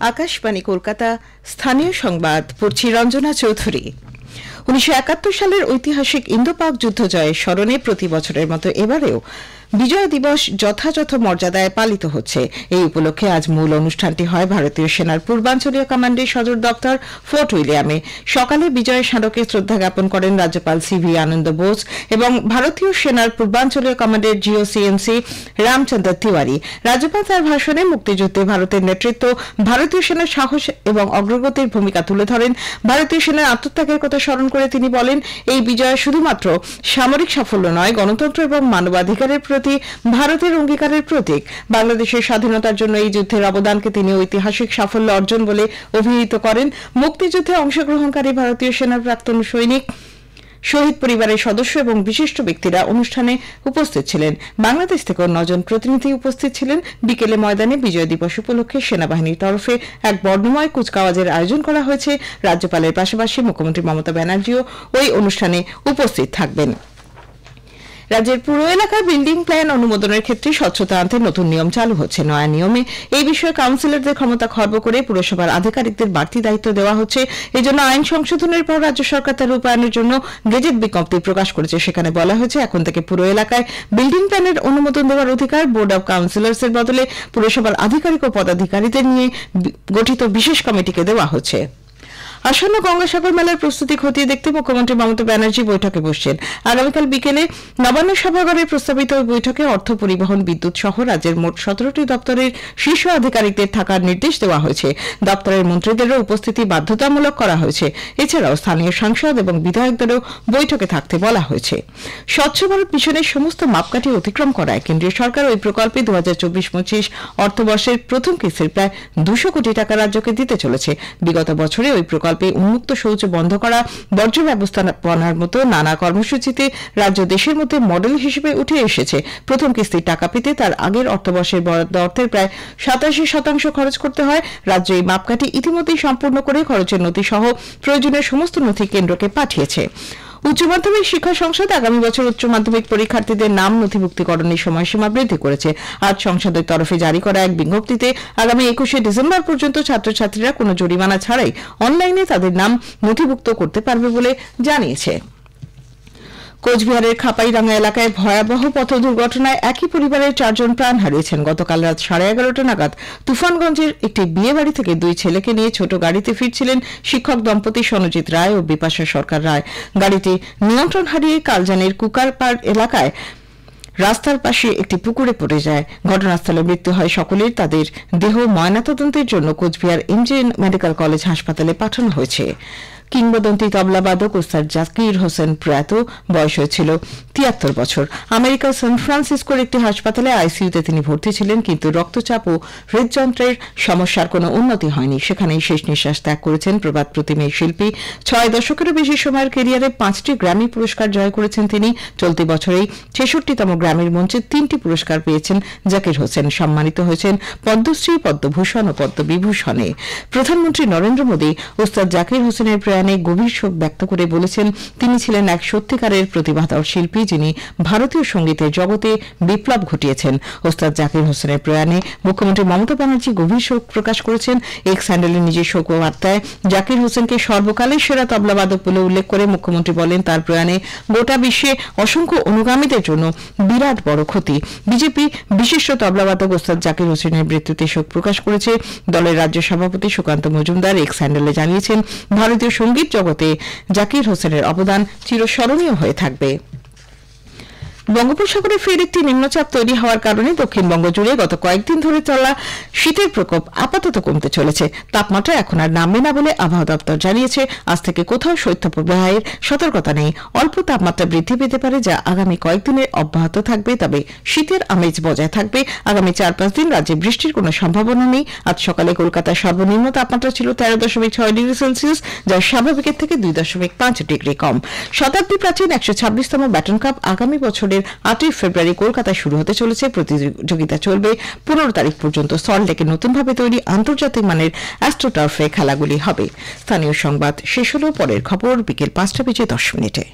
আকাশবাণী কলকাতা স্থানীয় সংবাদ পড়ছি রঞ্জনা চৌধুরী। 1971 সালের ঐতিহাসিক ইন্দো পাক যুদ্ধ জয়ের স্মরণে প্রতি বছরের মতো এবারেও বিজয় দিবস যথাযথ মর্যাদায় পালিত হচ্ছে। এই উপলক্ষে আজ মূল অনুষ্ঠানটি হয় ভারতীয় সেনার পূর্বাঞ্চলীয় কমান্ডের সদর দপ্তর ফোর্ট উইলিয়ামে। সকালে বিজয় স্মারকে শ্রদ্ধা জ্ঞাপন করেন রাজ্যপাল সিভি আনন্দ বোস এবং ভারতীয় সেনার পূর্বাঞ্চলীয় কমান্ডের জিওসিএমসি রামচন্দ্র তিওয়ারি। রাজ্যপাল তার ভাষণে মুক্তিযুদ্ধে ভারতের নেতৃত্ব, ভারতীয় সেনার সাহস এবং অগ্রগতির ভূমিকা তুলে ধরেন। ভারতীয় সেনার আত্মত্যাগের কথা স্মরণ করে তিনি বলেন, এই বিজয় শুধুমাত্র সামরিক সাফল্য নয়, গণতন্ত্র এবং মানবাধিকারের প্রতি ভারতের অঙ্গীকারের প্রতীক। বাংলাদেশের স্বাধীনতার জন্য এই যুদ্ধের অবদানকে তিনি ঐতিহাসিক সাফল্য অর্জন বলে অভিহিত করেন। মুক্তিযুদ্ধে অংশগ্রহণকারী ভারতীয় সেনার প্রাক্তন সৈনিক, শহীদ পরিবারের সদস্য এবং বিশিষ্ট ব্যক্তিরা অনুষ্ঠানে উপস্থিত ছিলেন। বাংলাদেশ থেকেও 9 জন প্রতিনিধি উপস্থিত ছিলেন। বিকেলে ময়দানে বিজয় দিবস উপলক্ষে সেনাবাহিনীর তরফে এক বর্ণময় কুচকাওয়াজের আয়োজন করা হয়েছে। রাজ্যপালের পাশাপাশি মুখ্যমন্ত্রী মমতা ব্যানার্জিও ওই অনুষ্ঠানে উপস্থিত থাকবেন। রাজ্যের পুরো এলাকার বিল্ডিং প্ল্যান অনুমোদনের ক্ষেত্রে স্বচ্ছতা আনতে নতুন নিয়ম চালু হচ্ছে। নয়া নিয়মে এই বিষয়ে কাউন্সিলরদের ক্ষমতা খর্ব করে পুরসভার আধিকারিকদের বাড়তি দায়িত্ব দেওয়া হচ্ছে। এই জন্য আইন সংশোধনের পর রাজ্য সরকার তার রূপায়ণের জন্য গেজেট বিজ্ঞপ্তি প্রকাশ করেছে। সেখানে বলা হয়েছে, এখন থেকে পুরো এলাকায় বিল্ডিং প্ল্যানের অনুমোদন দেওয়ার অধিকার বোর্ড অব কাউন্সিলর্স এর বদলে পুরসভার আধিকারিক ও পদাধিকারীদের নিয়ে গঠিত বিশেষ কমিটিকে দেওয়া হচ্ছে। আসন্ন গঙ্গাসাগর মেলার প্রস্তুতি খতিয়ে দেখতে মুখ্যমন্ত্রী মমতা ব্যানার্জি বৈঠকে বসছেন। আগামীকাল বিকেলে নবান্ন সভাঘরে প্রস্তাবিত ওই বৈঠকে অর্থ, পরিবহন, বিদ্যুৎ সহ রাজ্যের মোট 17টি দপ্তরের শীর্ষ আধিকারিকদের থাকার নির্দেশ দেওয়া হয়েছে। দপ্তরের মন্ত্রীদেরও উপস্থিতি বাধ্যতামূলক করা হয়েছে। এছাড়াও স্থানীয় সাংসদ এবং বিধায়কদেরও বৈঠকে থাকতে বলা হয়েছে। স্বচ্ছ ভারত মিশনের সমস্ত মাপকাঠি অতিক্রম করায় কেন্দ্রীয় সরকার ওই প্রকল্পে 2024-25 অর্থবর্ষের প্রথম কিস্তির প্রায় 200 কোটি টাকা রাজ্যকে দিতে চলেছে। বিগত বছরে ওই প্রকল্পে উন্মুক্ত শৌচ বন্ধ করা, বর্জ্য ব্যবস্থাপনার মতো নানা কর্মসূচিতে রাজ্য দেশের মধ্যে মডেল হিসেবে উঠে এসেছে। প্রথম কিস্তির টাকা পেতে তার আগের অর্থবর্ষের বরাদ্দ অর্থের প্রায় 87% খরচ করতে হয়। রাজ্য এই মাপকাঠি ইতিমধ্যেই সম্পূর্ণ করে খরচের নথি সহ প্রয়োজনীয় সমস্ত নথি কেন্দ্রকে পাঠিয়েছে। উচ্চ মাধ্যমিক শিক্ষা সংসদ আগামী বছর উচ্চ মাধ্যমিক পরীক্ষার্থীদের নাম নথিভুক্তিকরণের সময়সীমা বৃদ্ধি করেছে। আজ সংসদের তরফে জারি করা এক বিজ্ঞপ্তিতে আগামী 21শে ডিসেম্বর পর্যন্ত ছাত্রছাত্রীরা কোনো জরিমানা ছাড়াই অনলাইনে তাদের নাম নথিভুক্ত করতে পারবে বলে জানিয়েছে। কোচবিহারের খাপাইরাঙ্গা এলাকায় ভয়াবহ পথ দুর্ঘটনায় একই পরিবারের 4 জন প্রাণ হারিয়েছেন। গতকাল রাত 11:30 নাগাদ তুফানগঞ্জের একটি বিয়ে বাড়ি থেকে 2 ছেলেকে নিয়ে ছোট গাড়িতে ফিরছিলেন শিক্ষক দম্পতি সনজিৎ রায় ও বিপাশা সরকার রায়। গাড়িটি নিয়ন্ত্রণ হারিয়ে কালজানের কুকারপাড় এলাকায় রাস্তার পাশে একটি পুকুরে পড়ে যায়। ঘটনাস্থলে মৃত্যু হয় সকলের। তাদের দেহ ময়নাতদন্তের জন্য কোচবিহার এমজে মেডিকেল কলেজ হাসপাতালে পাঠানো হয়েছে। কিংবদন্তি তবলাবাদক ওস্তাদ জাকির হোসেন প্রয়াত, বয়স হয়েছিল 73 বছর। আমেরিকার সান ফ্রান্সিসকোর একটি হাসপাতালে আইসিইউতে তিনি ভর্তি ছিলেন, কিন্তু রক্তচাপ ও হৃদযন্ত্রের সমস্যার কোনো উন্নতি হয়নি। সেখানেই শেষ নিঃশ্বাস ত্যাগ করেছেন প্রবাদ প্রতিমা শিল্পী। 6 দশকেরও বেশি সময়ের ক্যারিয়ারে 5টি গ্র্যামি পুরস্কার জয় করেছেন তিনি। চলতি বছরেই 66তম গ্র্যামির মঞ্চে 3টি পুরস্কার পেয়েছেন জাকির হোসেন। সম্মানিত হয়েছেন পদ্মশ্রী, পদ্মভূষণ ও পদ্মবিভূষণে। প্রধানমন্ত্রী নরেন্দ্র মোদী ওস্তাদ জাকির হোসেনের গভীর শোক ব্যক্ত করে বলেছেন, তিনি ছিলেন এক সত্যিকারের প্রতিভাধর শিল্পী, যিনি ভারতীয় সঙ্গীতের জগতে বিপ্লব ঘটিয়েছেন। ওস্তাদ জাকির হোসেনের প্রয়াণে মুখ্যমন্ত্রী মমতা ব্যানার্জি গভীর শোক প্রকাশ করেছেন। এক্স হ্যান্ডেলে নিজের শোক বার্তায় জাকির হোসেনকে সর্বকালের সেরা তবলাবাদক বলে উল্লেখ করে মুখ্যমন্ত্রী বলেন, তার প্রয়াণে গোটা বিশ্বে অসংখ্য অনুগামীদের জন্য বিরাট বড় ক্ষতি। বিজেপি বিশিষ্ট তবলাবাদক ওস্তাদ জাকির হোসেনের মৃত্যুতে শোক প্রকাশ করেছে। দলের রাজ্য সভাপতি সুকান্ত মজুমদার এক্স হ্যান্ডেলে জানিয়েছেন, ভারতীয় সঙ্গীত জগতে জাকির হোসেনের অবদান চিরস্মরণীয় হয়ে থাকবে। বঙ্গোপসাগরে ফের একটি নিম্নচাপ তৈরি হওয়ার কারণে দক্ষিণবঙ্গ জুড়ে গত কয়েকদিন ধরে চলা শীতের প্রকোপ আপাতত কমতে চলেছে। তাপমাত্রা এখন আর নামবে না বলে আবহাওয়া দপ্তর জানিয়েছে। আজ থেকে কোথাও শৈত্যপ্রবাহের সতর্কতা নেই। অল্প তাপমাত্রা বৃদ্ধি পেতে পারে, যা আগামী কয়েকদিনে অব্যাহত থাকবে। তবে শীতের আমেজ বজায় থাকবে। আগামী 4-5 দিন রাজ্যে বৃষ্টির কোনো সম্ভাবনা নেই। আজ সকালে কলকাতার সর্বনিম্ন তাপমাত্রা ছিল 13.6 ডিগ্রি সেলসিয়াস, যা স্বাভাবিকের থেকে 2.5 ডিগ্রি কম। শতাব্দী প্রাচীন 126তম ব্যাটন কাপ আগামী বছরের 8 ফেব্রুয়ারি কলকাতায় শুরু হতে চলেছে। প্রতিযোগিতা চলবে 15 তারিখ পর্যন্ত। সল্টলেকে নতুনভাবে তৈরি আন্তর্জাতিক মানের অ্যাস্ট্রোটার্ফে খেলাগুলি হবে। স্থানীয় সংবাদ শেষ হল। পরের খবর বিকেল 5টা বেজে 10 মিনিটে।